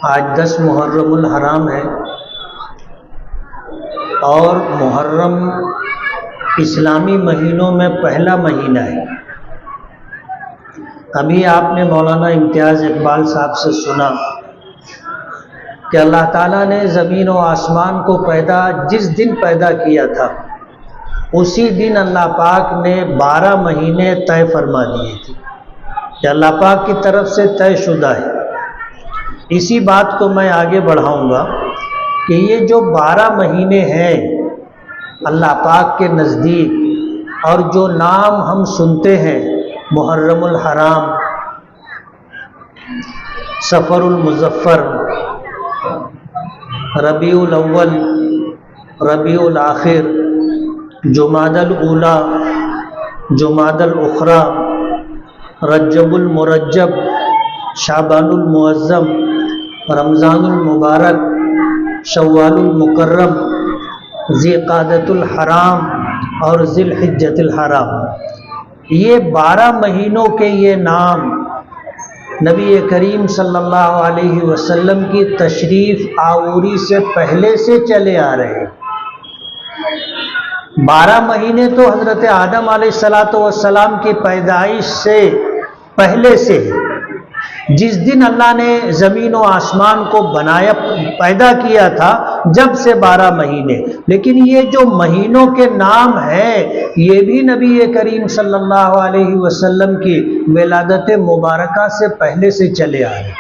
آج 10 محرم الحرام ہے، اور محرم اسلامی مہینوں میں پہلا مہینہ ہے۔ ابھی آپ نے مولانا امتیاز اقبال صاحب سے سنا کہ اللہ تعالیٰ نے زمین و آسمان کو جس دن پیدا کیا تھا اسی دن اللہ پاک نے 12 مہینے طے فرما دیے تھے، کہ اللہ پاک کی طرف سے طے شدہ ہے۔ اسی بات کو میں آگے بڑھاؤں گا کہ یہ جو 12 مہینے ہیں اللہ پاک کے نزدیک، اور جو نام ہم سنتے ہیں محرم الحرام، صفر المظفر، ربیع الاول، ربیع الاخر، جمادی الاولی، جمادی الاخری، رجب المرجب، شعبان المعظم، رمضان المبارک، شوال المکرم، ذی قعدۃ الحرام اور ذی الحجۃ الحرام۔ یہ 12 مہینوں کے یہ نام نبی کریم صلی اللہ علیہ وسلم کی تشریف آوری سے پہلے سے چلے آ رہے ہیں۔ 12 مہینے تو حضرت آدم علیہ السلام کی پیدائش سے پہلے سے ہے۔ جس دن اللہ نے زمین و آسمان کو پیدا کیا تھا جب سے 12 مہینے، لیکن یہ جو مہینوں کے نام ہیں یہ بھی نبی کریم صلی اللہ علیہ وسلم کی ولادت مبارکہ سے پہلے سے چلے آ رہے۔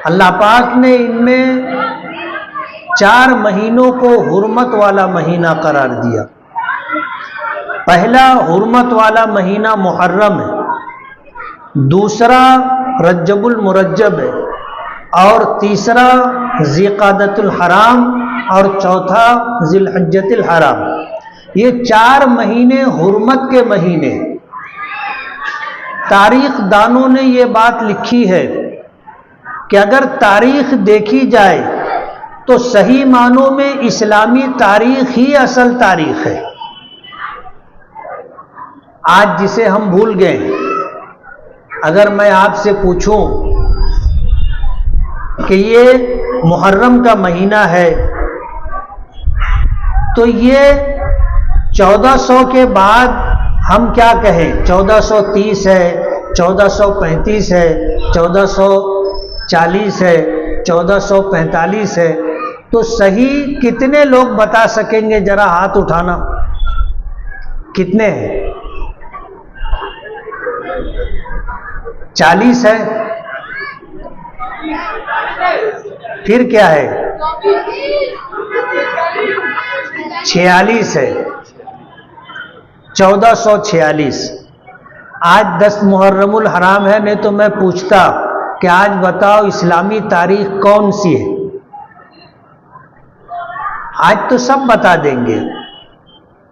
اللہ پاک نے ان میں 4 مہینوں کو حرمت والا مہینہ قرار دیا۔ پہلا حرمت والا مہینہ محرم ہے، دوسرا رجب المرجب ہے، اور تیسرا ذی قعدۃ الحرام، اور چوتھا ذی الحجۃ الحرام۔ یہ 4 مہینے حرمت کے مہینے۔ تاریخ دانوں نے یہ بات لکھی ہے کہ اگر تاریخ دیکھی جائے تو صحیح معنوں میں اسلامی تاریخ ہی اصل تاریخ ہے۔ آج جسے ہم بھول گئے، اگر میں آپ سے پوچھوں کہ یہ محرم کا مہینہ ہے تو یہ 1400 کے بعد ہم کیا کہیں؟ 1430 ہے، 1435 ہے، 1440 ہے، 1445 ہے، تو صحیح کتنے لوگ بتا سکیں گے؟ ذرا ہاتھ اٹھانا، کتنے ہیں؟ 40 ہے؟ پھر کیا ہے؟ 46 ہے، 1446۔ آج 10 محرم الحرام ہے، نہیں تو میں پوچھتا کہ آج بتاؤ اسلامی تاریخ کون سی ہے؟ آج تو سب بتا دیں گے،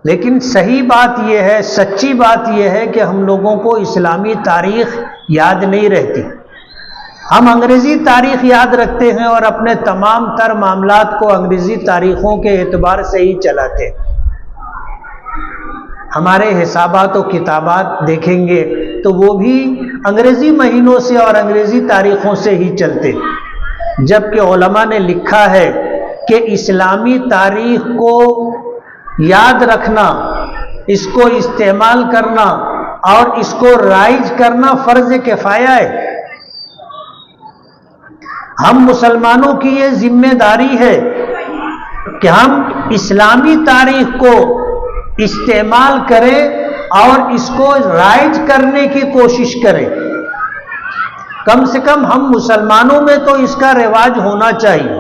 لیکن صحیح بات یہ ہے، سچی بات یہ ہے کہ ہم لوگوں کو اسلامی تاریخ یاد نہیں رہتی۔ ہم انگریزی تاریخ یاد رکھتے ہیں اور اپنے تمام تر معاملات کو انگریزی تاریخوں کے اعتبار سے ہی چلاتے ہیں۔ ہمارے حسابات و کتابات دیکھیں گے تو وہ بھی انگریزی مہینوں سے اور انگریزی تاریخوں سے ہی چلتے، جبکہ علماء نے لکھا ہے کہ اسلامی تاریخ کو یاد رکھنا، اس کو استعمال کرنا اور اس کو رائج کرنا فرض کفایہ ہے۔ ہم مسلمانوں کی یہ ذمہ داری ہے کہ ہم اسلامی تاریخ کو استعمال کریں اور اس کو رائج کرنے کی کوشش کریں۔ کم سے کم ہم مسلمانوں میں تو اس کا رواج ہونا چاہیے۔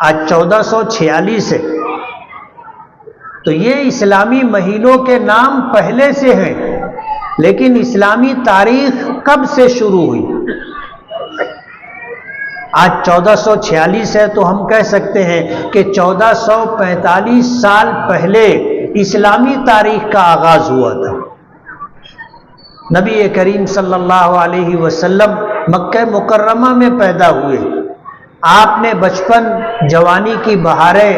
آج 1446 ہے، تو یہ اسلامی مہینوں کے نام پہلے سے ہیں، لیکن اسلامی تاریخ کب سے شروع ہوئی؟ آج 1446 ہے تو ہم کہہ سکتے ہیں کہ 1445 سال پہلے اسلامی تاریخ کا آغاز ہوا تھا۔ نبی کریم صلی اللہ علیہ وسلم مکہ مکرمہ میں پیدا ہوئے، آپ نے بچپن جوانی کی بہاریں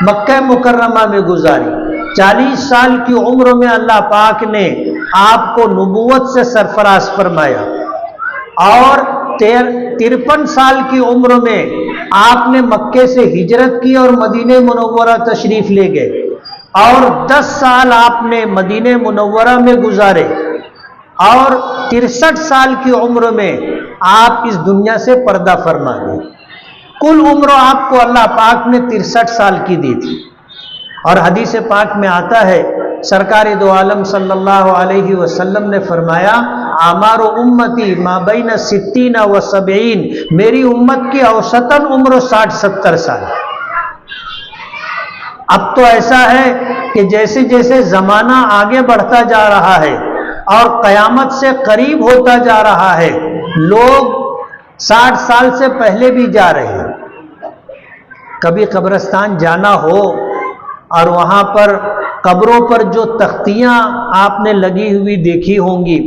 مکہ مکرمہ میں گزاری۔ 40 سال کی عمر میں اللہ پاک نے آپ کو نبوت سے سرفراز فرمایا، اور 53 سال کی عمر میں آپ نے مکے سے ہجرت کی اور مدینہ منورہ تشریف لے گئے، اور 10 سال آپ نے مدینہ منورہ میں گزارے، اور 63 سال کی عمر میں آپ اس دنیا سے پردہ فرما گئے۔ کل عمر آپ کو اللہ پاک نے 63 سال کی دی تھی۔ اور حدیث پاک میں آتا ہے، سرکار دو عالم صلی اللہ علیہ وسلم نے فرمایا، اعمار امتی ما بین 60 و 70، میری امت کی اوسطاً عمر 60-70 سال۔ اب تو ایسا ہے کہ جیسے جیسے زمانہ آگے بڑھتا جا رہا ہے اور قیامت سے قریب ہوتا جا رہا ہے، لوگ 60 سال سے پہلے بھی جا رہے ہیں۔ کبھی قبرستان جانا ہو اور وہاں پر قبروں پر جو تختیاں آپ نے لگی ہوئی دیکھی ہوں گی،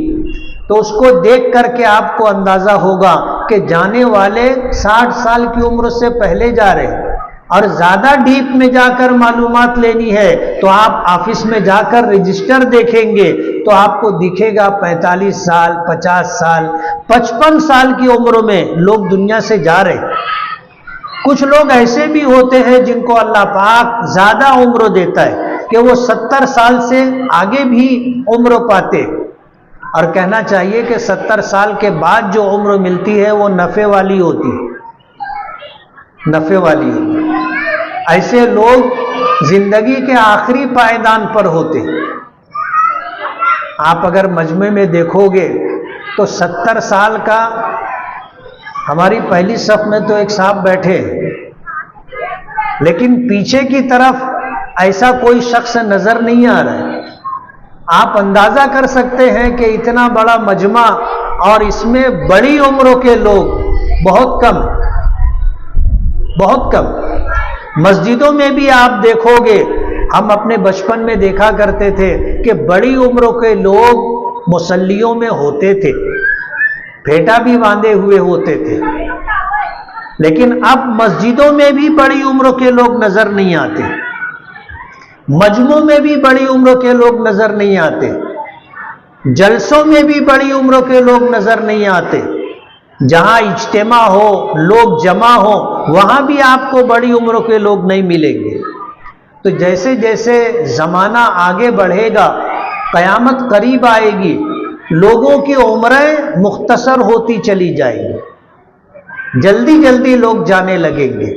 تو اس کو دیکھ کر کے آپ کو اندازہ ہوگا کہ جانے والے 60 سال کی عمر سے پہلے جا رہے ہیں۔ اور زیادہ ڈیپ میں جا کر معلومات لینی ہے تو آپ آفس میں جا کر رجسٹر دیکھیں گے تو آپ کو دکھے گا 45 سال، 50 سال، 55 سال کی عمر میں لوگ دنیا سے جا رہے ہیں۔ کچھ لوگ ایسے بھی ہوتے ہیں جن کو اللہ پاک زیادہ عمر دیتا ہے کہ وہ 70 سال سے آگے بھی عمر پاتے، اور کہنا چاہیے کہ 70 سال کے بعد جو عمر ملتی ہے وہ نفع والی ہوتی ہے، نفع والی ہوتی ہے۔ ایسے لوگ زندگی کے آخری پائیدان پر ہوتے ہیں۔ آپ اگر مجمع میں دیکھو گے تو 70 سال کا، ہماری پہلی صف میں تو ایک صاحب بیٹھے ہیں، لیکن پیچھے کی طرف ایسا کوئی شخص نظر نہیں آ رہا ہے۔ آپ اندازہ کر سکتے ہیں کہ اتنا بڑا مجمع اور اس میں بڑی عمروں کے لوگ بہت کم، بہت کم۔ مسجدوں میں بھی آپ دیکھو گے، ہم اپنے بچپن میں دیکھا کرتے تھے کہ بڑی عمروں کے لوگ مصلیوں میں ہوتے تھے، پھیٹا بھی باندھے ہوئے ہوتے تھے، لیکن اب مسجدوں میں بھی بڑی عمروں کے لوگ نظر نہیں آتے، مجمعوں میں بھی بڑی عمروں کے لوگ نظر نہیں آتے، جلسوں میں بھی بڑی عمروں کے لوگ نظر نہیں آتے۔ جہاں اجتماع ہو، لوگ جمع ہو، وہاں بھی آپ کو بڑی عمروں کے لوگ نہیں ملیں گے۔ تو جیسے جیسے زمانہ آگے بڑھے گا، قیامت قریب آئے گی، لوگوں کی عمریں مختصر ہوتی چلی جائیں گی، جلدی جلدی لوگ جانے لگیں گے۔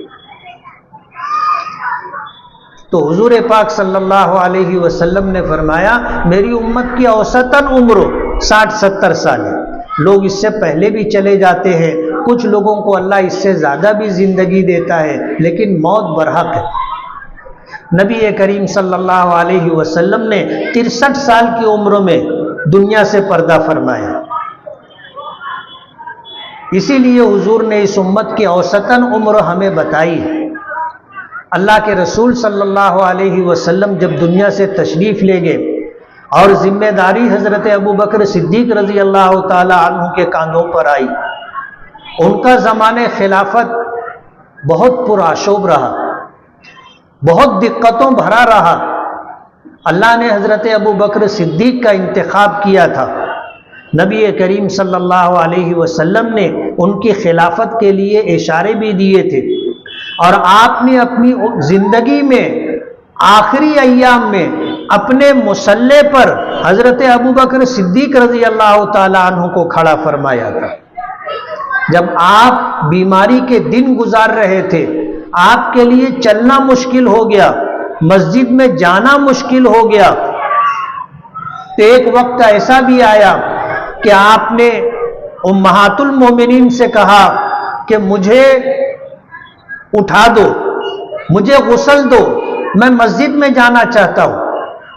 تو حضور پاک صلی اللہ علیہ وسلم نے فرمایا، میری امت کی اوسطاً عمر 60-70 سال ہے۔ لوگ اس سے پہلے بھی چلے جاتے ہیں، کچھ لوگوں کو اللہ اس سے زیادہ بھی زندگی دیتا ہے، لیکن موت برحق ہے۔ نبی کریم صلی اللہ علیہ وسلم نے 63 سال کی عمر میں دنیا سے پردہ فرمایا۔ اسی لیے حضور نے اس امت کی اوسطاً عمر ہمیں بتائی۔ اللہ کے رسول صلی اللہ علیہ وسلم جب دنیا سے تشریف لے گئے اور ذمہ داری حضرت ابو بکر صدیق رضی اللہ تعالی عنہ کے کاندھوں پر آئی، ان کا زمانہ خلافت بہت پرآشوب رہا، بہت دقتوں بھرا رہا۔ اللہ نے حضرت ابو بکر صدیق کا انتخاب کیا تھا۔ نبی کریم صلی اللہ علیہ وسلم نے ان کی خلافت کے لیے اشارے بھی دیے تھے، اور آپ نے اپنی زندگی میں آخری ایام میں اپنے مصلے پر حضرت ابو بکر صدیق رضی اللہ تعالی عنہ کو کھڑا فرمایا تھا۔ جب آپ بیماری کے دن گزار رہے تھے، آپ کے لیے چلنا مشکل ہو گیا، مسجد میں جانا مشکل ہو گیا، تو ایک وقت ایسا بھی آیا کہ آپ نے امہات المومنین سے کہا کہ مجھے اٹھا دو، مجھے غسل دو، میں مسجد میں جانا چاہتا ہوں۔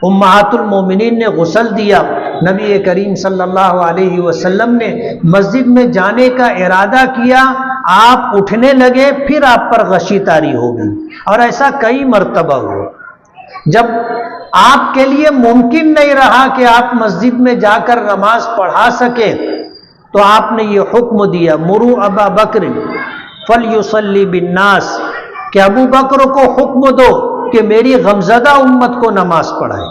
امہات المومنین نے غسل دیا۔ نبی کریم صلی اللہ علیہ وسلم نے مسجد میں جانے کا ارادہ کیا، آپ اٹھنے لگے، پھر آپ پر غشی طاری ہو گئی، اور ایسا کئی مرتبہ ہوا۔ جب آپ کے لیے ممکن نہیں رہا کہ آپ مسجد میں جا کر نماز پڑھا سکیں، تو آپ نے یہ حکم دیا، مرو ابا بکر فلیصلی بالناس، کہ ابو بکر کو حکم دو کہ میری غمزدہ امت کو نماز پڑھائے۔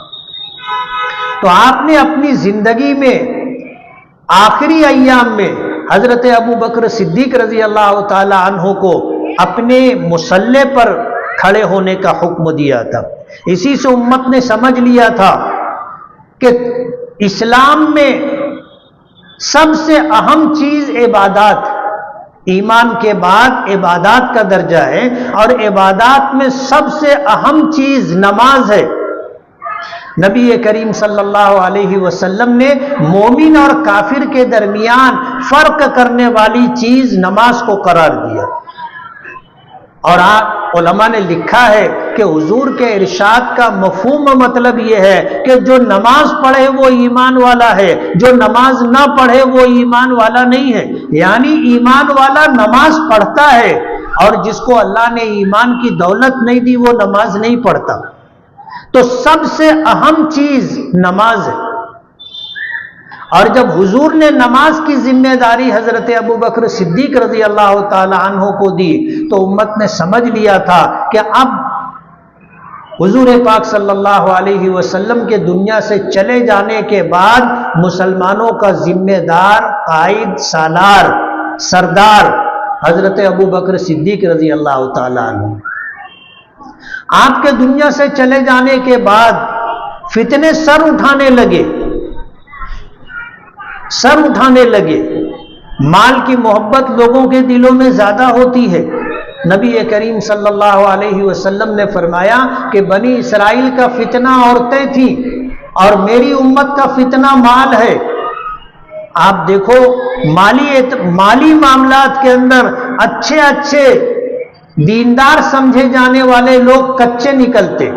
تو آپ نے اپنی زندگی میں آخری ایام میں حضرت ابو بکر صدیق رضی اللہ تعالی عنہ کو اپنے مصلی پر کھڑے ہونے کا حکم دیا تھا۔ اسی سے امت نے سمجھ لیا تھا کہ اسلام میں سب سے اہم چیز عبادات، ایمان کے بعد عبادات کا درجہ ہے، اور عبادات میں سب سے اہم چیز نماز ہے۔ نبی کریم صلی اللہ علیہ وسلم نے مومن اور کافر کے درمیان فرق کرنے والی چیز نماز کو قرار دیا، اور علماء نے لکھا ہے کہ حضور کے ارشاد کا مفہوم و مطلب یہ ہے کہ جو نماز پڑھے وہ ایمان والا ہے، جو نماز نہ پڑھے وہ ایمان والا نہیں ہے۔ یعنی ایمان والا نماز پڑھتا ہے، اور جس کو اللہ نے ایمان کی دولت نہیں دی وہ نماز نہیں پڑھتا۔ تو سب سے اہم چیز نماز ہے، اور جب حضور نے نماز کی ذمہ داری حضرت ابو بکر صدیق رضی اللہ تعالی عنہ کو دی تو امت نے سمجھ لیا تھا کہ اب حضور پاک صلی اللہ علیہ وسلم کے دنیا سے چلے جانے کے بعد مسلمانوں کا ذمہ دار، قائد، سالار، سردار حضرت ابو بکر صدیق رضی اللہ تعالی عنہ۔ آپ کے دنیا سے چلے جانے کے بعد فتنے سر اٹھانے لگے، مال کی محبت لوگوں کے دلوں میں زیادہ ہوتی ہے۔ نبی کریم صلی اللہ علیہ وسلم نے فرمایا کہ بنی اسرائیل کا فتنہ عورتیں تھیں اور میری امت کا فتنہ مال ہے۔ آپ دیکھو مالی معاملات کے اندر اچھے دیندار سمجھے جانے والے لوگ کچے نکلتے،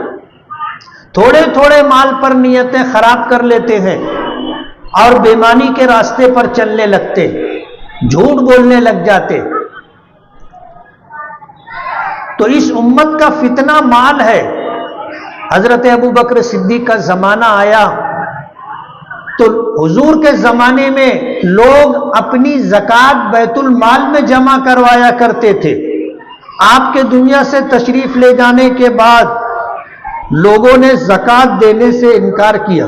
تھوڑے مال پر نیتیں خراب کر لیتے ہیں اور بےمانی کے راستے پر چلنے لگتے، جھوٹ بولنے لگ جاتے۔ تو اس امت کا فتنہ مال ہے۔ حضرت ابو بکر صدیق کا زمانہ آیا تو حضور کے زمانے میں لوگ اپنی زکوٰۃ بیت المال میں جمع کروایا کرتے تھے۔ آپ کے دنیا سے تشریف لے جانے کے بعد لوگوں نے زکوٰۃ دینے سے انکار کیا،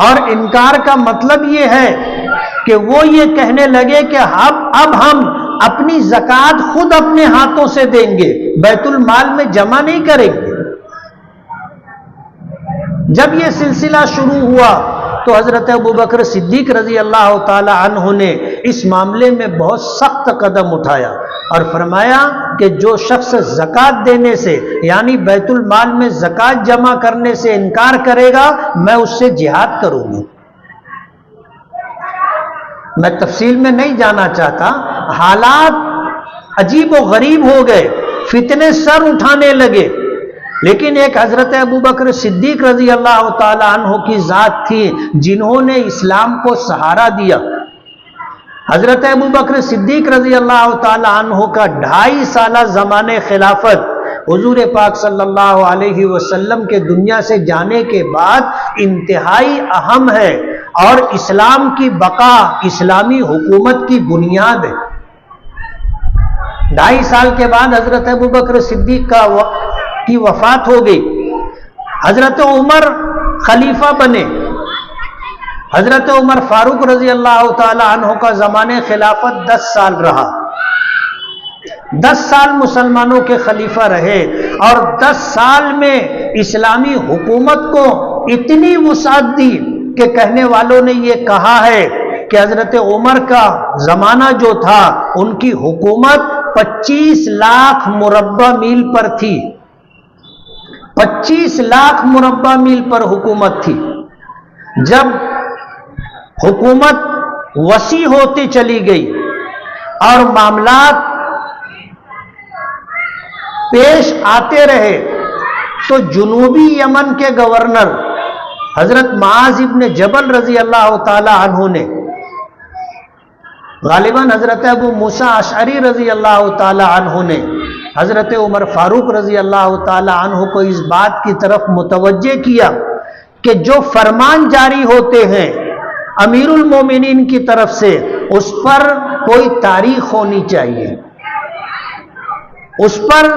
اور انکار کا مطلب یہ ہے کہ وہ یہ کہنے لگے کہ اب ہم اپنی زکوٰۃ خود اپنے ہاتھوں سے دیں گے، بیت المال میں جمع نہیں کریں گے۔ جب یہ سلسلہ شروع ہوا تو حضرت ابو بکر صدیق رضی اللہ تعالی عنہ نے اس معاملے میں بہت سخت قدم اٹھایا اور فرمایا کہ جو شخص زکوٰۃ دینے سے یعنی بیت المال میں زکوٰۃ جمع کرنے سے انکار کرے گا میں اس سے جہاد کروں گا۔ میں تفصیل میں نہیں جانا چاہتا، حالات عجیب و غریب ہو گئے، فتنے سر اٹھانے لگے، لیکن ایک حضرت ابو بکر صدیق رضی اللہ تعالی عنہ کی ذات تھی جنہوں نے اسلام کو سہارا دیا۔ حضرت ابو بکر صدیق رضی اللہ تعالی عنہ کا 2.5 سالہ زمانے خلافت حضور پاک صلی اللہ علیہ وسلم کے دنیا سے جانے کے بعد انتہائی اہم ہے، اور اسلام کی بقا اسلامی حکومت کی بنیاد ہے۔ 2.5 سال کے بعد حضرت ابو بکر صدیق کی وفات ہو گئی۔ حضرت عمر خلیفہ بنے۔ حضرت عمر فاروق رضی اللہ تعالی عنہ کا زمانے خلافت 10 سال رہا۔ 10 سال مسلمانوں کے خلیفہ رہے، اور 10 سال میں اسلامی حکومت کو اتنی وسعت دی کہ کہنے والوں نے یہ کہا ہے کہ حضرت عمر کا زمانہ جو تھا ان کی حکومت 25 لاکھ مربع میل پر تھی۔ 25 لاکھ مربع میل پر حکومت تھی۔ جب حکومت وسیع ہوتی چلی گئی اور معاملات پیش آتے رہے تو جنوبی یمن کے گورنر حضرت معاذ ابن جبل رضی اللہ تعالی عنہ نے غالباً حضرت ابو موسیٰ اشعری رضی اللہ تعالی عنہ نے حضرت عمر فاروق رضی اللہ تعالی عنہ کو اس بات کی طرف متوجہ کیا کہ جو فرمان جاری ہوتے ہیں امیر المومنین کی طرف سے اس پر کوئی تاریخ ہونی چاہیے، اس پر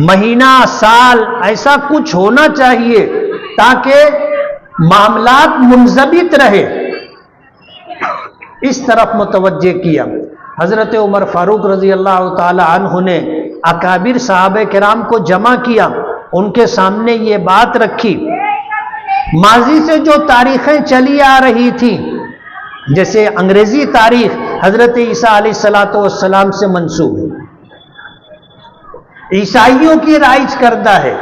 مہینہ سال ایسا کچھ ہونا چاہیے تاکہ معاملات منضبط رہے۔ اس طرف متوجہ کیا۔ حضرت عمر فاروق رضی اللہ تعالی عنہ نے اکابر صحابہ کرام کو جمع کیا، ان کے سامنے یہ بات رکھی۔ ماضی سے جو تاریخیں چلی آ رہی تھیں، جیسے انگریزی تاریخ حضرت عیسیٰ علیہ السلام سے منسوب ہے، عیسائیوں کی رائج کردہ ہے۔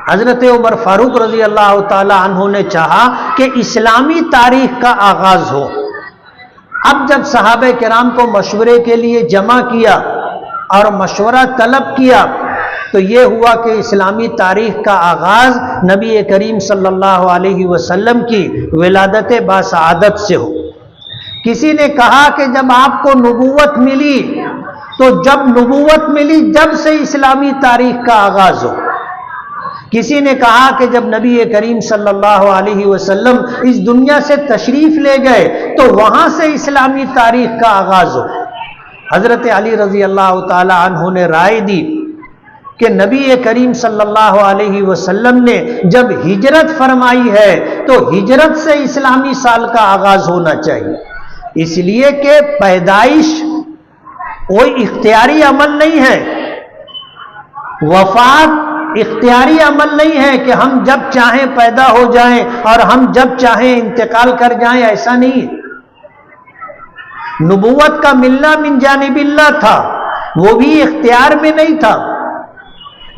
حضرت عمر فاروق رضی اللہ تعالی عنہ نے چاہا کہ اسلامی تاریخ کا آغاز ہو۔ اب جب صحابہ کرام کو مشورے کے لیے جمع کیا اور مشورہ طلب کیا تو یہ ہوا کہ اسلامی تاریخ کا آغاز نبی کریم صلی اللہ علیہ وسلم کی ولادت باسعادت سے ہو۔ کسی نے کہا کہ جب آپ کو نبوت ملی تو جب نبوت ملی جب سے اسلامی تاریخ کا آغاز ہو۔ کسی نے کہا کہ جب نبی کریم صلی اللہ علیہ وسلم اس دنیا سے تشریف لے گئے تو وہاں سے اسلامی تاریخ کا آغاز ہو۔ حضرت علی رضی اللہ تعالی عنہ نے رائے دی کہ نبی کریم صلی اللہ علیہ وسلم نے جب ہجرت فرمائی ہے تو ہجرت سے اسلامی سال کا آغاز ہونا چاہیے، اس لیے کہ پیدائش کوئی اختیاری عمل نہیں ہے، وفات اختیاری عمل نہیں ہے کہ ہم جب چاہیں پیدا ہو جائیں اور ہم جب چاہیں انتقال کر جائیں، ایسا نہیں۔ نبوت کا ملنا من جانب اللہ تھا، وہ بھی اختیار میں نہیں تھا،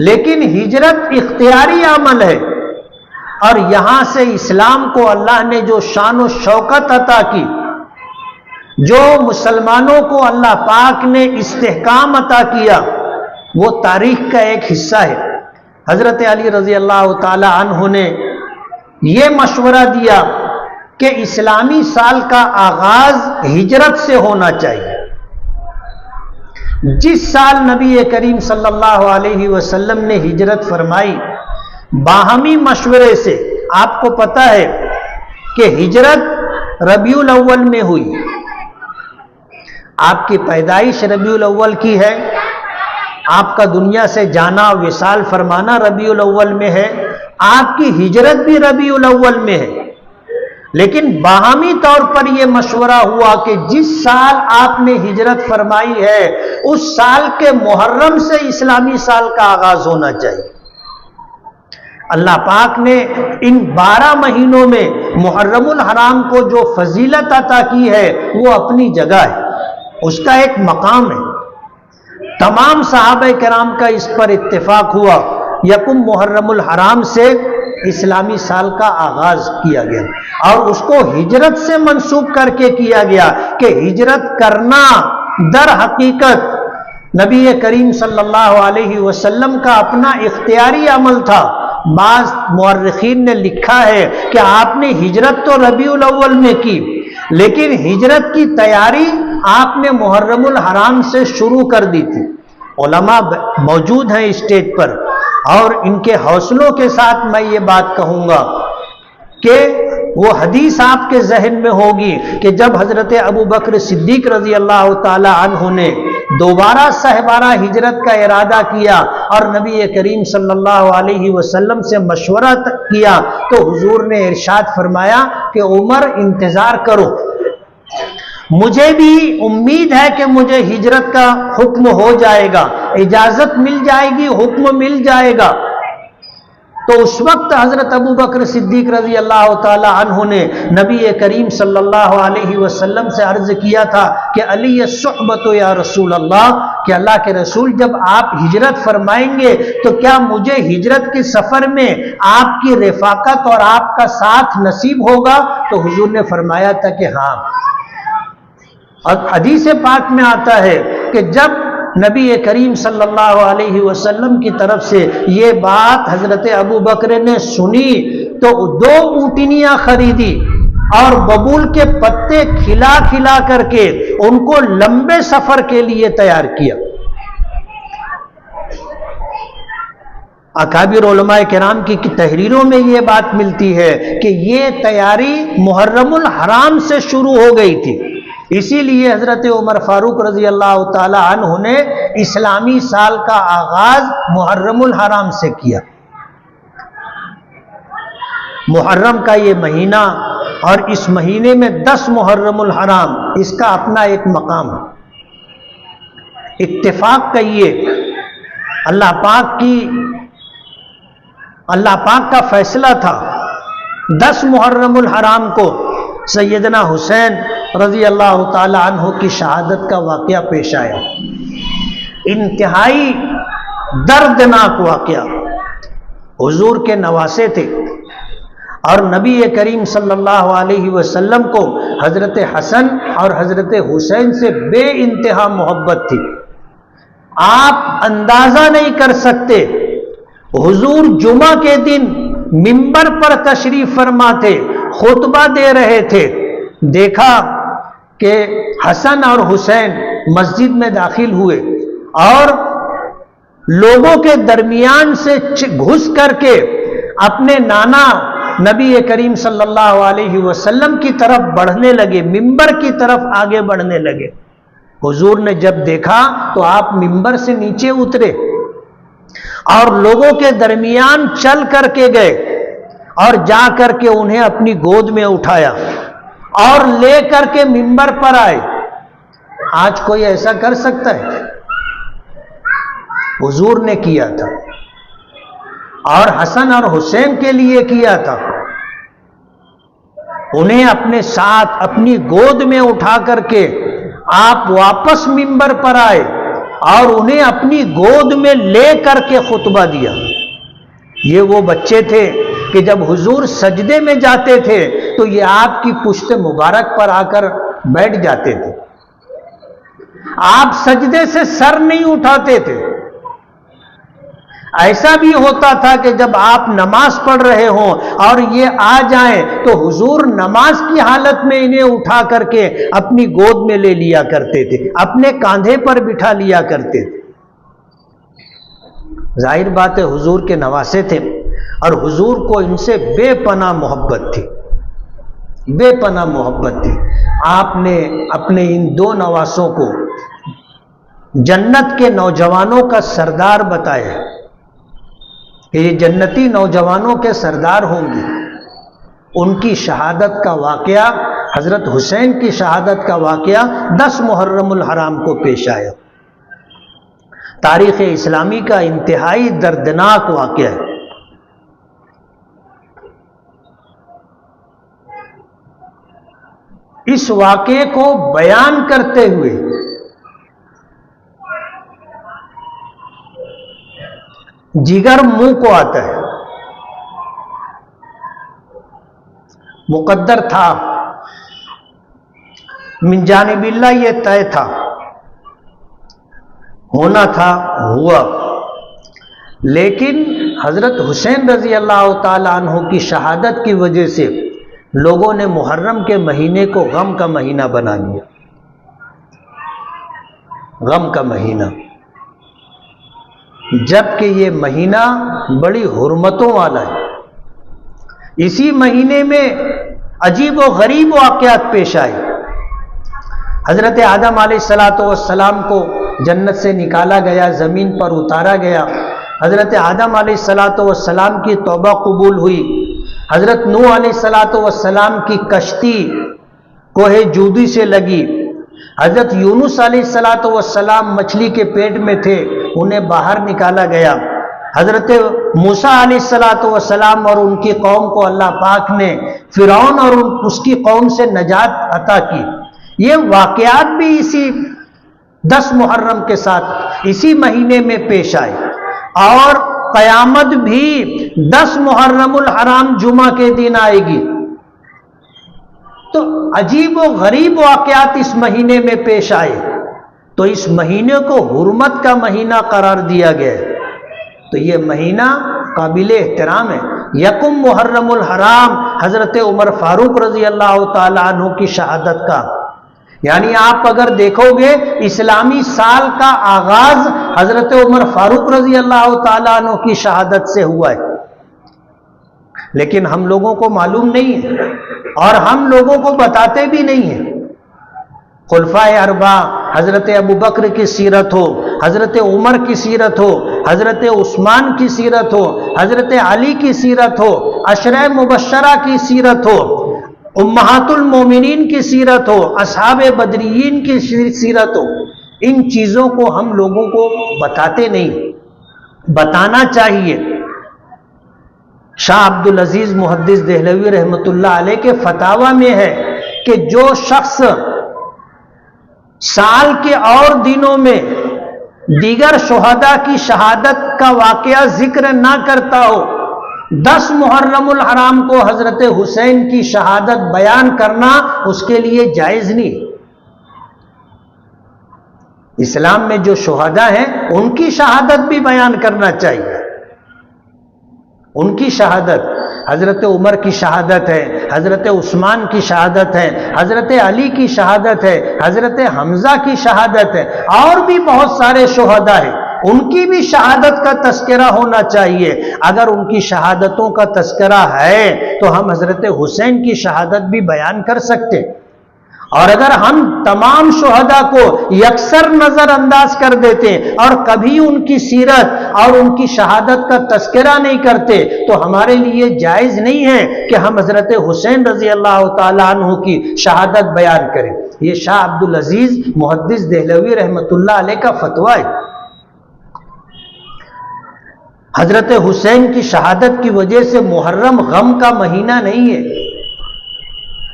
لیکن ہجرت اختیاری عمل ہے، اور یہاں سے اسلام کو اللہ نے جو شان و شوکت عطا کی، جو مسلمانوں کو اللہ پاک نے استحکام عطا کیا، وہ تاریخ کا ایک حصہ ہے۔ حضرت علی رضی اللہ تعالی عنہ نے یہ مشورہ دیا کہ اسلامی سال کا آغاز ہجرت سے ہونا چاہیے۔ جس سال نبی کریم صلی اللہ علیہ وسلم نے ہجرت فرمائی، باہمی مشورے سے، آپ کو پتہ ہے کہ ہجرت ربیع الاول میں ہوئی، آپ کی پیدائش ربیع الاول کی ہے، آپ کا دنیا سے جانا وصال فرمانا ربیع الاول میں ہے، آپ کی ہجرت بھی ربیع الاول میں ہے، لیکن باہمی طور پر یہ مشورہ ہوا کہ جس سال آپ نے ہجرت فرمائی ہے اس سال کے محرم سے اسلامی سال کا آغاز ہونا چاہیے۔ اللہ پاک نے ان 12 مہینوں میں محرم الحرام کو جو فضیلت عطا کی ہے وہ اپنی جگہ ہے، اس کا ایک مقام ہے۔ تمام صحابہ کرام کا اس پر اتفاق ہوا، یکم محرم الحرام سے اسلامی سال کا آغاز کیا گیا، اور اس کو ہجرت سے منسوب کر کے کیا گیا کہ ہجرت کرنا در حقیقت نبی کریم صلی اللہ علیہ وسلم کا اپنا اختیاری عمل تھا۔ بعض مورخین نے لکھا ہے کہ آپ نے ہجرت تو ربیع الاول میں کی، لیکن ہجرت کی تیاری آپ نے محرم الحرام سے شروع کر دی تھی۔ علماء موجود ہیں اسٹیج پر، اور ان کے حوصلوں کے ساتھ میں یہ بات کہوں گا کہ وہ حدیث آپ کے ذہن میں ہوگی کہ جب حضرت ابو بکر صدیق رضی اللہ تعالی عنہ نے دوبارہ سہبارہ ہجرت کا ارادہ کیا اور نبی کریم صلی اللہ علیہ وسلم سے مشورہ کیا تو حضور نے ارشاد فرمایا کہ عمر انتظار کرو، مجھے بھی امید ہے کہ مجھے ہجرت کا حکم ہو جائے گا، اجازت مل جائے گی، حکم مل جائے گا۔ تو اس وقت حضرت ابو بکر صدیق رضی اللہ تعالی عنہ نے نبی کریم صلی اللہ علیہ وسلم سے عرض کیا تھا کہ علی الصحبۃ یا رسول اللہ، کہ اللہ کے رسول جب آپ ہجرت فرمائیں گے تو کیا مجھے ہجرت کے سفر میں آپ کی رفاقت اور آپ کا ساتھ نصیب ہوگا؟ تو حضور نے فرمایا تھا کہ ہاں۔ اور حدیث پاک میں آتا ہے کہ جب نبی کریم صلی اللہ علیہ وسلم کی طرف سے یہ بات حضرت ابو بکر نے سنی تو 2 اونٹنیاں خریدی اور ببول کے پتے کھلا کھلا کر کے ان کو لمبے سفر کے لیے تیار کیا۔ اکابر علماء کرام کی تحریروں میں یہ بات ملتی ہے کہ یہ تیاری محرم الحرام سے شروع ہو گئی تھی، اسی لیے حضرت عمر فاروق رضی اللہ تعالی عنہ نے اسلامی سال کا آغاز محرم الحرام سے کیا۔ محرم کا یہ مہینہ اور اس مہینے میں 10 محرم الحرام، اس کا اپنا ایک مقام ہے۔ اتفاق کہیے، اللہ پاک کا فیصلہ تھا۔ 10 محرم الحرام کو سیدنا حسین رضی اللہ تعالی عنہ کی شہادت کا واقعہ پیش آیا، انتہائی دردناک واقعہ۔ حضور کے نواسے تھے اور نبی کریم صلی اللہ علیہ وسلم کو حضرت حسن اور حضرت حسین سے بے انتہا محبت تھی۔ آپ اندازہ نہیں کر سکتے، حضور جمعہ کے دن منبر پر تشریف فرما تھے، خطبہ دے رہے تھے، دیکھا کہ حسن اور حسین مسجد میں داخل ہوئے اور لوگوں کے درمیان سے گھس کر کے اپنے نانا نبی کریم صلی اللہ علیہ وسلم کی طرف بڑھنے لگے، منبر کی طرف آگے بڑھنے لگے۔ حضور نے جب دیکھا تو آپ منبر سے نیچے اترے اور لوگوں کے درمیان چل کر کے گئے اور جا کر کے انہیں اپنی گود میں اٹھایا اور لے کر کے منبر پر آئے۔ آج کوئی ایسا کر سکتا ہے؟ حضور نے کیا تھا اور حسن اور حسین کے لیے کیا تھا۔ انہیں اپنے ساتھ اپنی گود میں اٹھا کر کے آپ واپس منبر پر آئے اور انہیں اپنی گود میں لے کر کے خطبہ دیا۔ یہ وہ بچے تھے کہ جب حضور سجدے میں جاتے تھے تو یہ آپ کی پشت مبارک پر آ کر بیٹھ جاتے تھے، آپ سجدے سے سر نہیں اٹھاتے تھے۔ ایسا بھی ہوتا تھا کہ جب آپ نماز پڑھ رہے ہوں اور یہ آ جائیں تو حضور نماز کی حالت میں انہیں اٹھا کر کے اپنی گود میں لے لیا کرتے تھے، اپنے کاندھے پر بٹھا لیا کرتے تھے۔ ظاہر بات ہے حضور کے نواسے تھے اور حضور کو ان سے بے پناہ محبت تھی، بے پناہ محبت تھی۔ آپ نے اپنے ان 2 نواسوں کو جنت کے نوجوانوں کا سردار بتایا کہ یہ جنتی نوجوانوں کے سردار ہوں گے۔ ان کی شہادت کا واقعہ، حضرت حسین کی شہادت کا واقعہ 10 محرم الحرام کو پیش آیا۔ تاریخ اسلامی کا انتہائی دردناک واقعہ ہے۔ اس واقعے کو بیان کرتے ہوئے جگر منہ کو آتا ہے۔ مقدر تھا، من جانب اللہ یہ طے تھا، ہونا تھا، ہوا، لیکن حضرت حسین رضی اللہ تعالی عنہ کی شہادت کی وجہ سے لوگوں نے محرم کے مہینے کو غم کا مہینہ بنا لیا۔ غم کا مہینہ، جبکہ یہ مہینہ بڑی حرمتوں والا ہے۔ اسی مہینے میں عجیب و غریب واقعات پیش آئے۔ حضرت آدم علیہ السلام کو جنت سے نکالا گیا، زمین پر اتارا گیا۔ حضرت آدم علیہ السلام کی توبہ قبول ہوئی۔ حضرت نوح علیہ السلام کی کشتی کوہ جودی سے لگی۔ حضرت یونس علیہ السلام مچھلی کے پیٹ میں تھے، انہیں باہر نکالا گیا۔ حضرت موسیٰ علیہ السلام اور ان کی قوم کو اللہ پاک نے فرعون اور اس کی قوم سے نجات عطا کی۔ یہ واقعات بھی اسی 10 محرم کے ساتھ اسی مہینے میں پیش آئے، اور قیامت بھی 10 محرم الحرام جمعہ کے دن آئے گی۔ تو عجیب و غریب واقعات اس مہینے میں پیش آئے، تو اس مہینے کو حرمت کا مہینہ قرار دیا گیا۔ تو یہ مہینہ قابل احترام ہے۔ یکم محرم الحرام حضرت عمر فاروق رضی اللہ تعالی عنہ کی شہادت کا، یعنی آپ اگر دیکھو گے اسلامی سال کا آغاز حضرت عمر فاروق رضی اللہ تعالی عنہ کی شہادت سے ہوا ہے، لیکن ہم لوگوں کو معلوم نہیں ہے اور ہم لوگوں کو بتاتے بھی نہیں ہیں۔ خلفائے اربعہ، حضرت ابو بکر کی سیرت ہو، حضرت عمر کی سیرت ہو، حضرت عثمان کی سیرت ہو، حضرت علی کی سیرت ہو، عشرہ مبشرہ کی سیرت ہو، امہات المومنین کی سیرت ہو، اصحاب بدریین کی سیرت ہو، ان چیزوں کو ہم لوگوں کو بتاتے نہیں، بتانا چاہیے۔ شاہ عبد العزیز محدث دہلوی رحمۃ اللہ علیہ کے فتاوی میں ہے کہ جو شخص سال کے اور دنوں میں دیگر شہداء کی شہادت کا واقعہ ذکر نہ کرتا ہو، 10 محرم الحرام کو حضرت حسین کی شہادت بیان کرنا اس کے لیے جائز نہیں۔ اسلام میں جو شہداء ہیں ان کی شہادت بھی بیان کرنا چاہیے، ان کی شہادت، حضرت عمر کی شہادت ہے، حضرت عثمان کی شہادت ہے، حضرت علی کی شہادت ہے، حضرت حمزہ کی شہادت ہے، اور بھی بہت سارے شہداء ہیں، ان کی بھی شہادت کا تذکرہ ہونا چاہیے۔ اگر ان کی شہادتوں کا تذکرہ ہے تو ہم حضرت حسین کی شہادت بھی بیان کر سکتے، اور اگر ہم تمام شہداء کو یکسر نظر انداز کر دیتے اور کبھی ان کی سیرت اور ان کی شہادت کا تذکرہ نہیں کرتے تو ہمارے لیے جائز نہیں ہے کہ ہم حضرت حسین رضی اللہ تعالیٰ عنہ کی شہادت بیان کریں۔ یہ شاہ عبد العزیز محدث دہلوی رحمۃ اللہ علیہ کا فتویٰ ہے۔ حضرت حسین کی شہادت کی وجہ سے محرم غم کا مہینہ نہیں ہے،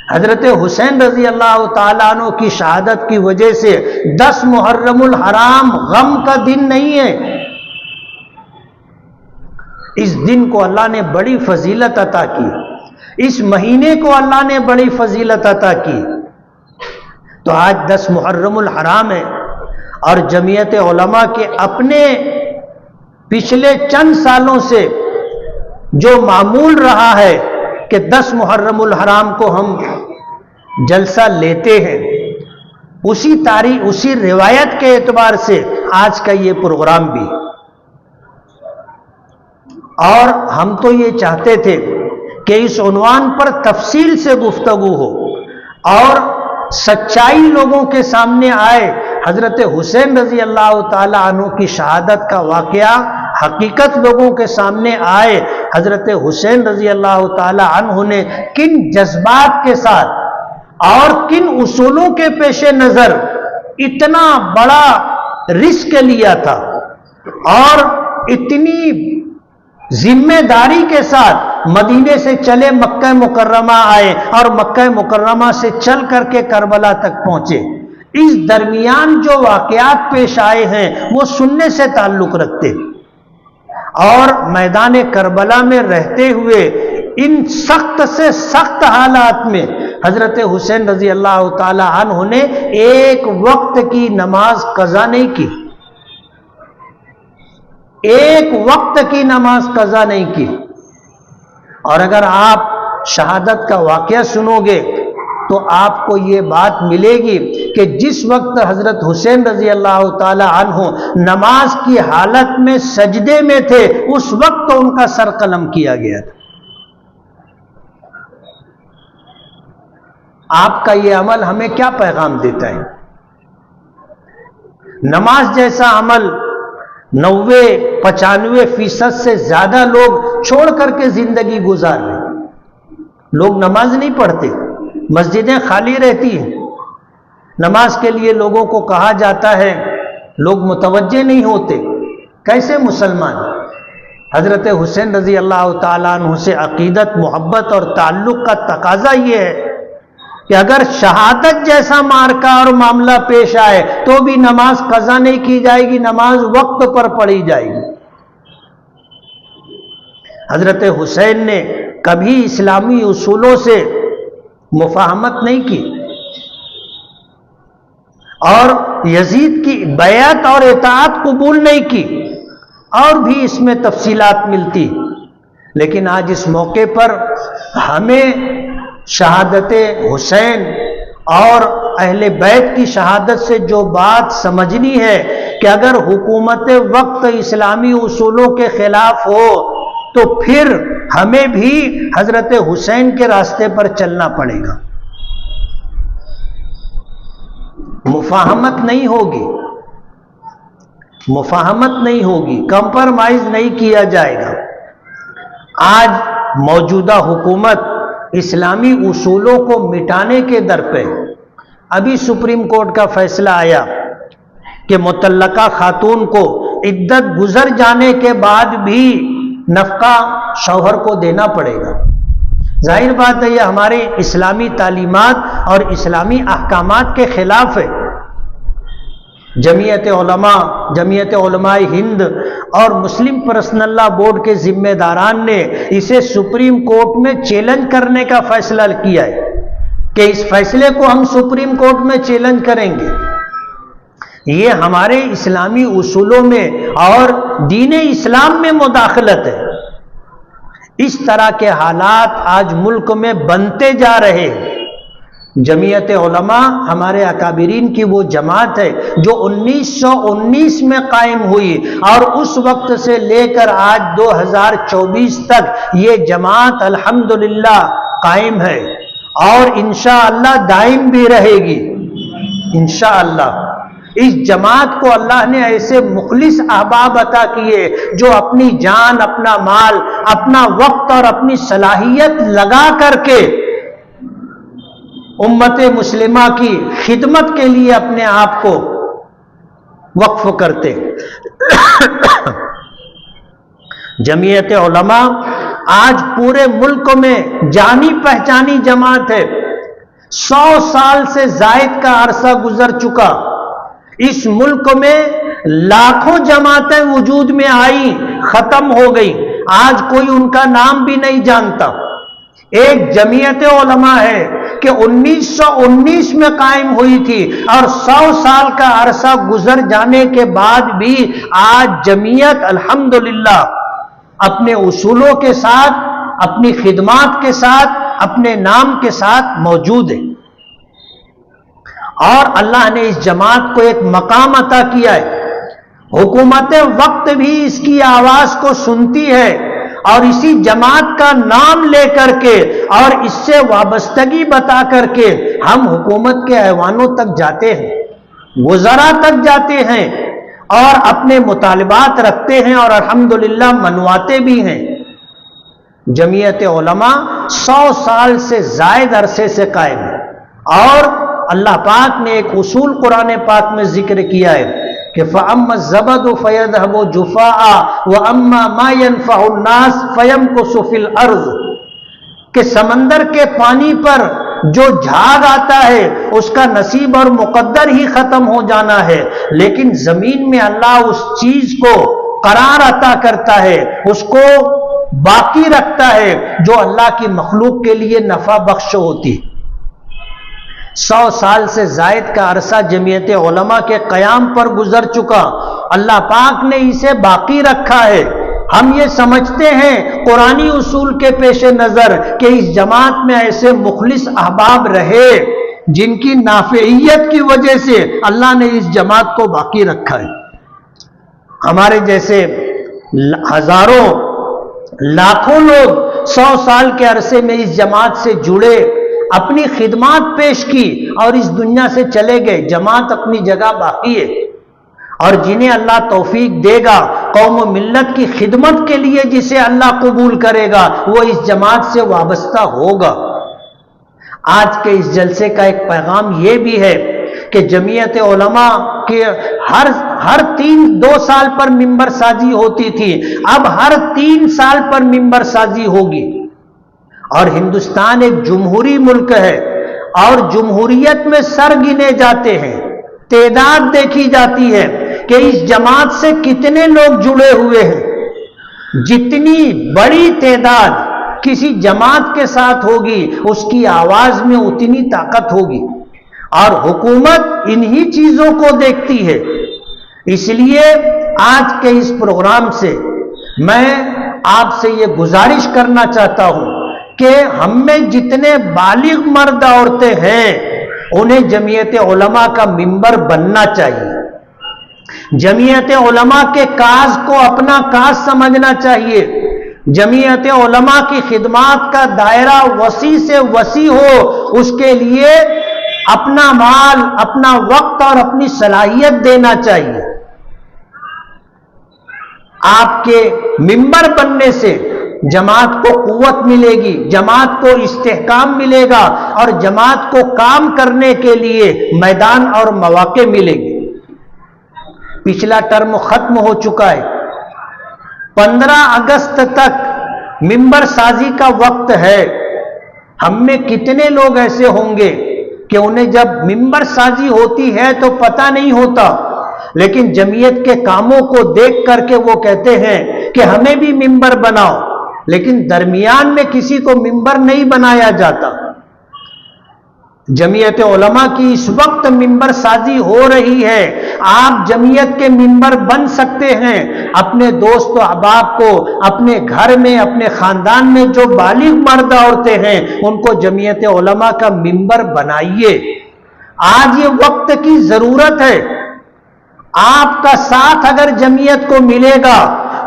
حضرت حسین رضی اللہ تعالیٰ عنہ کی شہادت کی وجہ سے 10 محرم الحرام غم کا دن نہیں ہے۔ اس دن کو اللہ نے بڑی فضیلت عطا کی، اس مہینے کو اللہ نے بڑی فضیلت عطا کی۔ تو آج 10 محرم الحرام ہے، اور جمعیت علماء کے اپنے پچھلے چند سالوں سے جو معمول رہا ہے کہ 10 محرم الحرام کو ہم جلسہ لیتے ہیں، اسی تاریخ، اسی روایت کے اعتبار سے آج کا یہ پروگرام بھی، اور ہم تو یہ چاہتے تھے کہ اس عنوان پر تفصیل سے گفتگو ہو اور سچائی لوگوں کے سامنے آئے، حضرت حسین رضی اللہ تعالی عنہ کی شہادت کا واقعہ حقیقت لوگوں کے سامنے آئے، حضرت حسین رضی اللہ تعالی عنہ نے کن جذبات کے ساتھ اور کن اصولوں کے پیش نظر اتنا بڑا رسک لیا تھا، اور اتنی ذمہ داری کے ساتھ مدینے سے چلے مکہ مکرمہ آئے، اور مکہ مکرمہ سے چل کر کے کربلا تک پہنچے۔ اس درمیان جو واقعات پیش آئے ہیں وہ سننے سے تعلق رکھتے، اور میدان کربلا میں رہتے ہوئے ان سخت سے سخت حالات میں حضرت حسین رضی اللہ تعالی عنہ نے ایک وقت کی نماز قضا نہیں کی، ایک وقت کی نماز قضا نہیں کی۔ اور اگر آپ شہادت کا واقعہ سنو گے تو آپ کو یہ بات ملے گی کہ جس وقت حضرت حسین رضی اللہ تعالی عنہ نماز کی حالت میں سجدے میں تھے، اس وقت ان کا سر قلم کیا گیا تھا۔ آپ کا یہ عمل ہمیں کیا پیغام دیتا ہے؟ نماز جیسا عمل 90-95% سے زیادہ لوگ چھوڑ کر کے زندگی گزار رہے ہیں۔ لوگ نماز نہیں پڑھتے، مسجدیں خالی رہتی ہیں، نماز کے لیے لوگوں کو کہا جاتا ہے، لوگ متوجہ نہیں ہوتے۔ کیسے مسلمان؟ حضرت حسین رضی اللہ تعالیٰ عنہ سے عقیدت، محبت اور تعلق کا تقاضا یہ ہے کہ اگر شہادت جیسا مارکا اور معاملہ پیش آئے تو بھی نماز قضا نہیں کی جائے گی، نماز وقت پر پڑھی جائے گی۔ حضرت حسین نے کبھی اسلامی اصولوں سے مفاہمت نہیں کی، اور یزید کی بیعت اور اطاعت قبول نہیں کی، اور بھی اس میں تفصیلات ملتی۔ لیکن آج اس موقع پر ہمیں شہادت حسین اور اہل بیت کی شہادت سے جو بات سمجھنی ہے کہ اگر حکومت وقت اسلامی اصولوں کے خلاف ہو تو پھر ہمیں بھی حضرت حسین کے راستے پر چلنا پڑے گا۔ مفاہمت نہیں ہوگی، مفاہمت نہیں ہوگی، کمپرمائز نہیں کیا جائے گا۔ آج موجودہ حکومت اسلامی اصولوں کو مٹانے کے در پہ ابھی سپریم کورٹ کا فیصلہ آیا کہ مطلقہ خاتون کو عدت گزر جانے کے بعد بھی نفقہ شوہر کو دینا پڑے گا۔ ظاہر بات ہے یہ ہمارے اسلامی تعلیمات اور اسلامی احکامات کے خلاف ہے۔ جمعیت علماء ہند اور مسلم پرسنل لا بورڈ کے ذمہ داران نے اسے سپریم کورٹ میں چیلنج کرنے کا فیصلہ کیا ہے کہ اس فیصلے کو ہم سپریم کورٹ میں چیلنج کریں گے۔ یہ ہمارے اسلامی اصولوں میں اور دین اسلام میں مداخلت ہے۔ اس طرح کے حالات آج ملک میں بنتے جا رہے ہیں۔ جمعیت علماء ہمارے اکابرین کی وہ جماعت ہے جو 1919 میں قائم ہوئی اور اس وقت سے لے کر آج 2024 تک یہ جماعت الحمدللہ قائم ہے اور انشاءاللہ دائم بھی رہے گی انشاءاللہ۔ اس جماعت کو اللہ نے ایسے مخلص احباب عطا کیے جو اپنی جان، اپنا مال، اپنا وقت اور اپنی صلاحیت لگا کر کے امت مسلمہ کی خدمت کے لیے اپنے آپ کو وقف کرتے۔ جمعیت علماء آج پورے ملک میں جانی پہچانی جماعت ہے۔ 100 سال سے زائد کا عرصہ گزر چکا۔ اس ملک میں لاکھوں جماعتیں وجود میں آئی، ختم ہو گئی، آج کوئی ان کا نام بھی نہیں جانتا۔ ایک جمعیت علماء ہے کہ 1919 میں قائم ہوئی تھی اور 100 سال کا عرصہ گزر جانے کے بعد بھی آج جمعیت الحمدللہ اپنے اصولوں کے ساتھ، اپنی خدمات کے ساتھ، اپنے نام کے ساتھ موجود ہے۔ اور اللہ نے اس جماعت کو ایک مقام عطا کیا ہے۔ حکومت وقت بھی اس کی آواز کو سنتی ہے اور اسی جماعت کا نام لے کر کے اور اس سے وابستگی بتا کر کے ہم حکومت کے ایوانوں تک جاتے ہیں، وزراء تک جاتے ہیں اور اپنے مطالبات رکھتے ہیں اور الحمدللہ منواتے بھی ہیں۔ جمعیت علماء 100 سال سے زائد عرصے سے قائم ہے اور اللہ پاک نے ایک اصول قرآن پاک میں ذکر کیا ہے کہ فَأَمَّا الزَّبَدُ فَيَذْهَبُ جُفَاءً وَأَمَّا مَا يَنْفَعُ النَّاسَ فَيَمْكُثُ فِي الْأَرْضِ، کہ سمندر کے پانی پر جو جھاگ آتا ہے اس کا نصیب اور مقدر ہی ختم ہو جانا ہے، لیکن زمین میں اللہ اس چیز کو قرار عطا کرتا ہے، اس کو باقی رکھتا ہے جو اللہ کی مخلوق کے لیے نفع بخش ہوتی۔ 100 سال سے زائد کا عرصہ جمعیت علماء کے قیام پر گزر چکا، اللہ پاک نے اسے باقی رکھا ہے۔ ہم یہ سمجھتے ہیں قرآنی اصول کے پیش نظر کہ اس جماعت میں ایسے مخلص احباب رہے جن کی نافعیت کی وجہ سے اللہ نے اس جماعت کو باقی رکھا ہے۔ ہمارے جیسے ہزاروں لاکھوں لوگ 100 سال کے عرصے میں اس جماعت سے جڑے، اپنی خدمات پیش کی اور اس دنیا سے چلے گئے، جماعت اپنی جگہ باقی ہے۔ اور جنہیں اللہ توفیق دے گا قوم و ملت کی خدمت کے لیے جسے اللہ قبول کرے گا وہ اس جماعت سے وابستہ ہوگا۔ آج کے اس جلسے کا ایک پیغام یہ بھی ہے کہ جمعیت علماء کے ہر 2 سال پر ممبر سازی ہوتی تھی، اب ہر 3 سال پر ممبر سازی ہوگی۔ اور ہندوستان ایک جمہوری ملک ہے اور جمہوریت میں سر گنے جاتے ہیں، تعداد دیکھی جاتی ہے کہ اس جماعت سے کتنے لوگ جڑے ہوئے ہیں۔ جتنی بڑی تعداد کسی جماعت کے ساتھ ہوگی اس کی آواز میں اتنی طاقت ہوگی، اور حکومت انہی چیزوں کو دیکھتی ہے۔ اس لیے آج کے اس پروگرام سے میں آپ سے یہ گزارش کرنا چاہتا ہوں کہ ہم میں جتنے بالغ مرد عورتیں ہیں انہیں جمعیت علماء کا ممبر بننا چاہیے۔ جمعیت علماء کے کاز کو اپنا کاز سمجھنا چاہیے۔ جمعیت علماء کی خدمات کا دائرہ وسیع سے وسیع ہو، اس کے لیے اپنا مال، اپنا وقت اور اپنی صلاحیت دینا چاہیے۔ آپ کے ممبر بننے سے جماعت کو قوت ملے گی، جماعت کو استحکام ملے گا، اور جماعت کو کام کرنے کے لیے میدان اور مواقع ملے گی۔ پچھلا ٹرم ختم ہو چکا ہے، 15 اگست تک ممبر سازی کا وقت ہے۔ ہم میں کتنے لوگ ایسے ہوں گے کہ انہیں جب ممبر سازی ہوتی ہے تو پتہ نہیں ہوتا، لیکن جمعیت کے کاموں کو دیکھ کر کے وہ کہتے ہیں کہ ہمیں بھی ممبر بناؤ، لیکن درمیان میں کسی کو ممبر نہیں بنایا جاتا۔ جمعیت علماء کی اس وقت ممبر سازی ہو رہی ہے۔ آپ جمعیت کے ممبر بن سکتے ہیں۔ اپنے دوست و احباب کو اپنے گھر میں، اپنے خاندان میں جو بالغ مرد عورتیں ہیں ان کو جمعیت علماء کا ممبر بنائیے۔ آج یہ وقت کی ضرورت ہے۔ آپ کا ساتھ اگر جمعیت کو ملے گا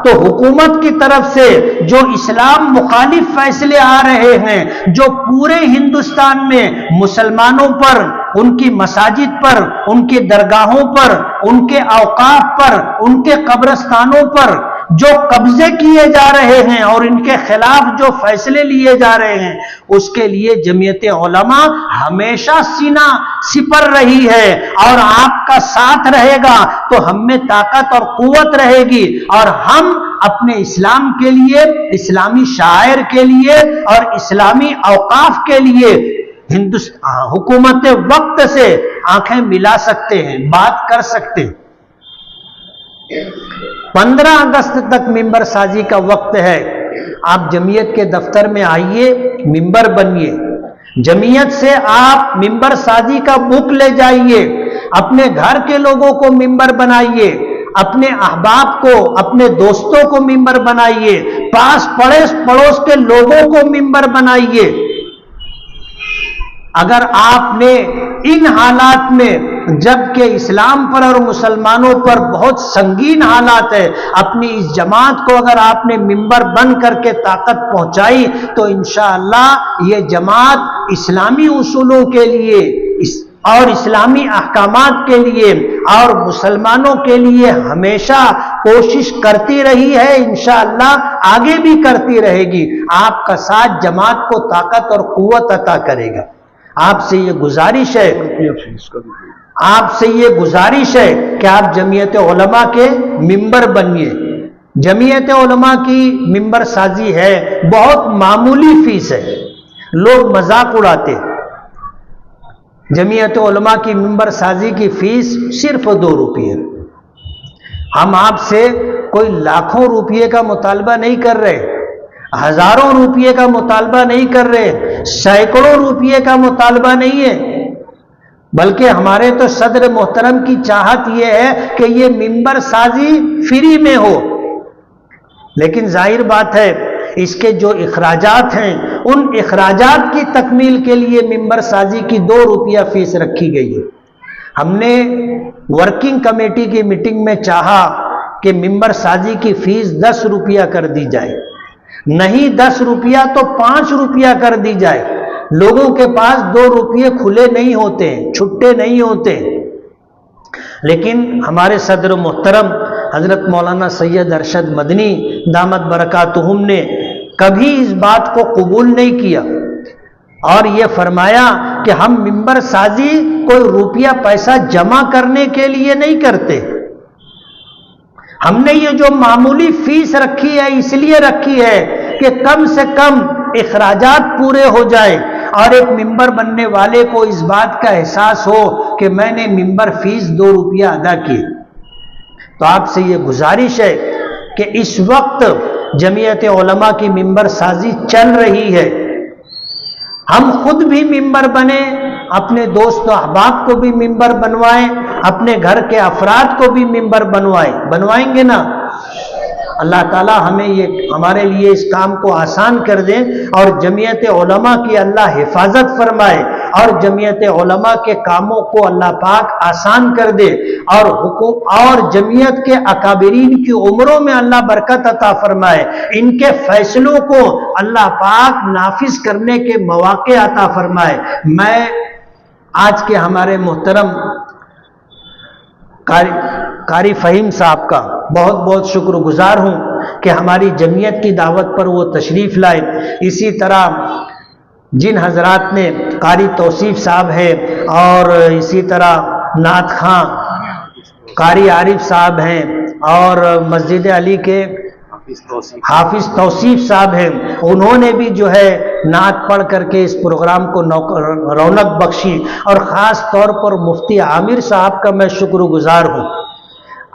تو حکومت کی طرف سے جو اسلام مخالف فیصلے آ رہے ہیں، جو پورے ہندوستان میں مسلمانوں پر، ان کی مساجد پر، ان کی درگاہوں پر، ان کے اوقاف پر، ان کے قبرستانوں پر جو قبضے کیے جا رہے ہیں اور ان کے خلاف جو فیصلے لیے جا رہے ہیں، اس کے لیے جمعیت علماء ہمیشہ سینہ سپر رہی ہے، اور آپ کا ساتھ رہے گا تو ہم میں طاقت اور قوت رہے گی، اور ہم اپنے اسلام کے لیے، اسلامی شاعر کے لیے اور اسلامی اوقاف کے لیے حکومت وقت سے آنکھیں ملا سکتے ہیں، بات کر سکتے ہیں۔ 15 اگست تک ممبر سازی کا وقت ہے۔ آپ جمعیت کے دفتر میں آئیے، ممبر بنیے۔ جمعیت سے آپ ممبر سازی کا بک لے جائیے، اپنے گھر کے لوگوں کو ممبر بنائیے، اپنے احباب کو، اپنے دوستوں کو ممبر بنائیے، پاس پڑوس کے لوگوں کو ممبر بنائیے۔ اگر آپ نے ان حالات میں، جبکہ اسلام پر اور مسلمانوں پر بہت سنگین حالات ہے، اپنی اس جماعت کو اگر آپ نے ممبر بن کر کے طاقت پہنچائی تو انشاءاللہ یہ جماعت اسلامی اصولوں کے لیے اور اسلامی احکامات کے لیے اور مسلمانوں کے لیے ہمیشہ کوشش کرتی رہی ہے، انشاءاللہ آگے بھی کرتی رہے گی۔ آپ کا ساتھ جماعت کو طاقت اور قوت عطا کرے گا۔ آپ سے یہ گزارش ہے، کہ آپ جمعیت علماء کے ممبر بنیے۔ جمعیت علماء کی ممبر سازی ہے، بہت معمولی فیس ہے، لوگ مذاق اڑاتے۔ جمعیت علماء کی ممبر سازی کی فیس صرف 2 روپیے۔ ہم آپ سے کوئی لاکھوں روپیے کا مطالبہ نہیں کر رہے، ہزاروں روپیے کا مطالبہ نہیں کر رہے، سینکڑوں روپیے کا مطالبہ نہیں ہے، بلکہ ہمارے تو صدر محترم کی چاہت یہ ہے کہ یہ ممبر سازی فری میں ہو۔ لیکن ظاہر بات ہے اس کے جو اخراجات ہیں، ان اخراجات کی تکمیل کے لیے ممبر سازی کی 2 روپیہ فیس رکھی گئی ہے۔ ہم نے ورکنگ کمیٹی کی میٹنگ میں چاہا کہ ممبر سازی کی فیس 10 روپیہ کر دی جائے، نہیں 10 روپیہ تو 5 روپیہ کر دی جائے۔ لوگوں کے پاس 2 روپیے کھلے نہیں ہوتے، چھٹے نہیں ہوتے، لیکن ہمارے صدر محترم حضرت مولانا سید ارشد مدنی دامت برکاتہم نے کبھی اس بات کو قبول نہیں کیا، اور یہ فرمایا کہ ہم ممبر سازی کوئی روپیہ پیسہ جمع کرنے کے لیے نہیں کرتے، ہم نے یہ جو معمولی فیس رکھی ہے اس لیے رکھی ہے کہ کم سے کم اخراجات پورے ہو جائے اور ایک ممبر بننے والے کو اس بات کا احساس ہو کہ میں نے ممبر فیس 2 روپیہ ادا کی۔ تو آپ سے یہ گزارش ہے کہ اس وقت جمعیت علماء کی ممبر سازی چل رہی ہے، ہم خود بھی ممبر بنیں، اپنے دوست و احباب کو بھی ممبر بنوائیں، اپنے گھر کے افراد کو بھی ممبر بنوائیں گے نا؟ اللہ تعالیٰ ہمارے لیے اس کام کو آسان کر دیں، اور جمعیت علماء کی اللہ حفاظت فرمائے، اور جمعیت علماء کے کاموں کو اللہ پاک آسان کر دے، اور جمعیت کے اکابرین کی عمروں میں اللہ برکت عطا فرمائے، ان کے فیصلوں کو اللہ پاک نافذ کرنے کے مواقع عطا فرمائے۔ میں آج کے ہمارے محترم قاری فہیم صاحب کا بہت بہت شکر گزار ہوں کہ ہماری جمعیت کی دعوت پر وہ تشریف لائے۔ اسی طرح جن حضرات نے قاری توصیف صاحب ہے، اور اسی طرح نعت خاں قاری عارف صاحب ہیں، اور مسجد علی کے حافظ توصیف صاحب ہیں، انہوں نے بھی جو ہے نعت پڑھ کر کے اس پروگرام کو رونق بخشی، اور خاص طور پر مفتی عامر صاحب کا میں شکر گزار ہوں۔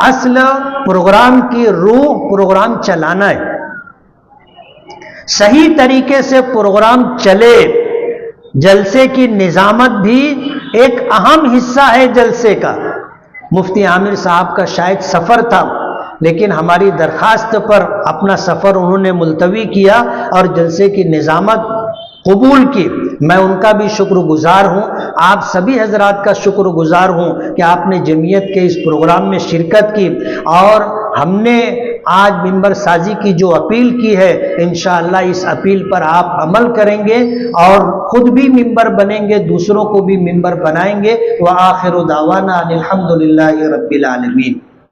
اصل پروگرام کی روح پروگرام چلانا ہے، صحیح طریقے سے پروگرام چلے، جلسے کی نظامت بھی ایک اہم حصہ ہے جلسے کا۔ مفتی عامر صاحب کا شاید سفر تھا، لیکن ہماری درخواست پر اپنا سفر انہوں نے ملتوی کیا اور جلسے کی نظامت قبول کی۔ میں ان کا بھی شکر گزار ہوں، آپ سبھی حضرات کا شکر گزار ہوں کہ آپ نے جمعیت کے اس پروگرام میں شرکت کی، اور ہم نے آج ممبر سازی کی جو اپیل کی ہے، انشاءاللہ اس اپیل پر آپ عمل کریں گے اور خود بھی ممبر بنیں گے، دوسروں کو بھی ممبر بنائیں گے۔ وآخر دعوانا ان الحمد للہ رب العالمین۔